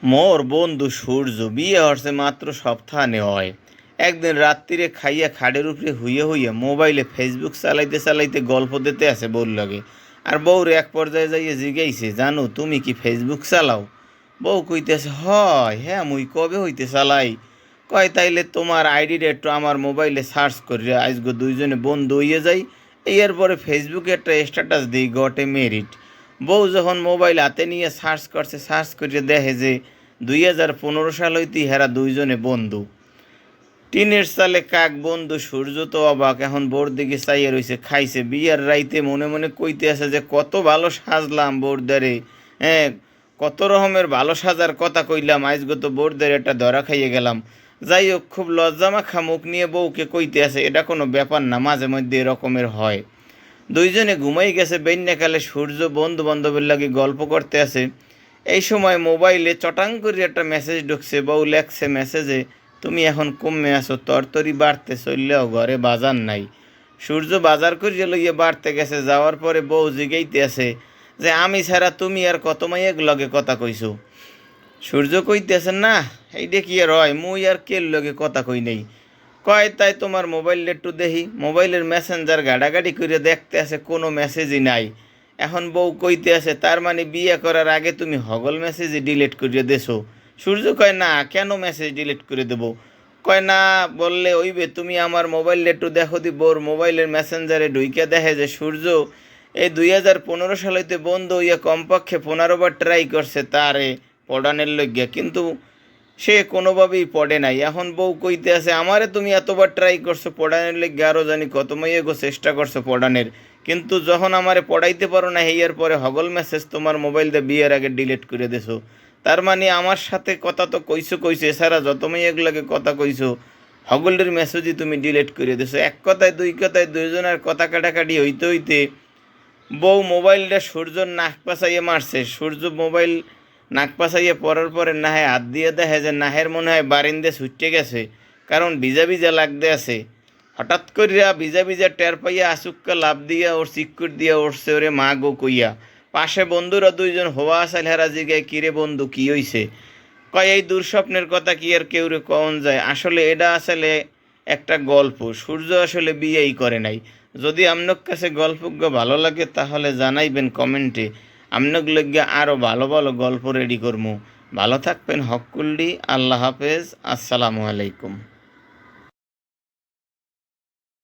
মোর বন্ধু সূর্য বিয়ে হচ্ছে মাত্র সপ্তাহানে হয়। একদিন রাত্রিরে খাইয়া খাটের উপরে হুইয়ে হুইয়ে মোবাইলে ফেসবুক চালাইতে চালাইতে গল্প দিতে আছে বউর লাগে। আর বউর এক পর্যায়ে যাইয়ে জিগাইছে, জানো তুমি কি ফেসবুক চালাও? বউ কইতেছে, হয় হ্যাঁ মুই কবে হইতে চালাই। কয় তাইলে তোমার আইডিটা একটু আমার মোবাইলে সার্চ করিয়া আজগো দুইজনে বন্ধু হইয়ে যাই। এর পরে ফেসবুকে একটা স্ট্যাটাস দিই গটে মেরিট। বউ যখন মোবাইল হাতে নিয়ে সার্চ করছে, সার্চ করিয়া দেখে যে 2015 সাল হইতে হেরা দুইজনে বন্ধু। টিনের সালে কাক বন্ধু সূর্য তো অবাক, এখন বোর দিকে চাইয়ে রইছে খাইছে। বিয়ার রাইতে মনে মনে কইতে আছে যে কত ভালো সাজলাম বোর দ্বারে। হ্যাঁ, কত রকমের ভালো সাজার কথা কইলাম, আজকে তো বোর দ্বারে একটা ধরা খাইয়ে গেলাম। যাই হোক, খুব লজ্জামাখা মুখ নিয়ে বউকে কইতে আছে, এটা কোনো ব্যাপার না, মাঝে মধ্যে এরকমের হয়। দুইজনে ঘুমাই গেছে বেন্যাকালে। সূর্য বন্ধু বান্ধবের লাগে গল্প করতে আছে। এই সময় মোবাইলে চটাং করে একটা মেসেজ ঢুকছে। বউ লেখছে মেসেজে, তুমি এখন কমে আসো, তরতরি বাড়তে চললেও ঘরে বাজার নাই। সূর্য বাজার করিয়া লইয়া বাড়তে গেছে। যাওয়ার পরে বউ জিগাইতে আছে যে আমি ছাড়া তুমি আর কত মাইয়ের লগে কথা কইছো? সূর্য কইতেছে, না এইটা কি আর হয়, মুই আর কের লগে কথা কই নেই। কয় তাই তোমার মোবাইল একটু দেখি। মোবাইলের মেসেঞ্জার গাড়াগাড়ি করে দেখতে আছে, কোনো মেসেজই নাই। এখন বউ কইতে আছে, তার মানে বিয়ে করার আগে তুমি হগল মেসেজই ডিলিট করে দেছো? সূর্য কয়, না কেন মেসেজ ডিলিট করে দেবো? কয় না বললে ওইবে, তুমি আমার মোবাইল একটু দেখো দি। বোর মোবাইলের মেসেঞ্জারে ঢুইকে দেখে যে সূর্য এই 2015 সাল হইতে বন্ধ হইয়া কমপক্ষে 15বার ট্রাই করছে তারে পড়ানের লইগিয়া, কিন্তু সে কোনোভাবেই পড়ে নাই। এখন বউ কইতে আছে, আমারে তুমি এতবার ট্রাই করছো পড়ানোর লেগে, আরও জানি কত মাইয়েগো চেষ্টা করছো পড়ানের, কিন্তু যখন আমারে পড়াইতে পারো না, হেয়ার পরে হগল মেসেজ তোমার মোবাইল দিয়ে বিয়ের আগে ডিলিট করে দেছো। তার মানে আমার সাথে কথা তো কইছো কইছো, এছাড়া যত মাইয়েগুলোকে কথা কইছো হগলের মেসেজই তুমি ডিলিট করে দেছো। এক কথায় দুই কথায় দুইজনের কথা কাটাকাটি হইতে হইতে বউ মোবাইলটা সূর্যর নাক পাশাইয়ে মারছে। সূর্য মোবাইল নাক পাশাইয়ে পড়ার পরে নাহে হাত দিয়ে দেখে যে নাহের মনে হয় বারিন্দে ছুটে গেছে, কারণ ভিজা ভিজা লাগতে আছে। হঠাৎ করিয়া ভিজা ভিজা টের পাইয়া আসুক্কা লাভ দিয়া ওর চিক্কুর দিয়া উঠছে ওরে মা গো কইয়া। পাশে বন্ধুরা দুইজন হওয়া আসাল হেরা জিগায়, কিরে বন্ধু কি হইছে? কয় এই দুঃস্বপ্নের কথা কি আর কেউরে কন যায়? আসলে এটা আসলে একটা গল্প। সূর্য আসলে বিয়েই করে নাই। যদি আপনার কাছে গল্পজ্ঞ ভালো লাগে তাহলে জানাইবেন কমেন্টে, আপনার লগে আরও ভালো ভালো গল্প রেডি করবো। ভালো থাকবেন হকুল্লি। আল্লাহ হাফেজ। আসসালামু আলাইকুম।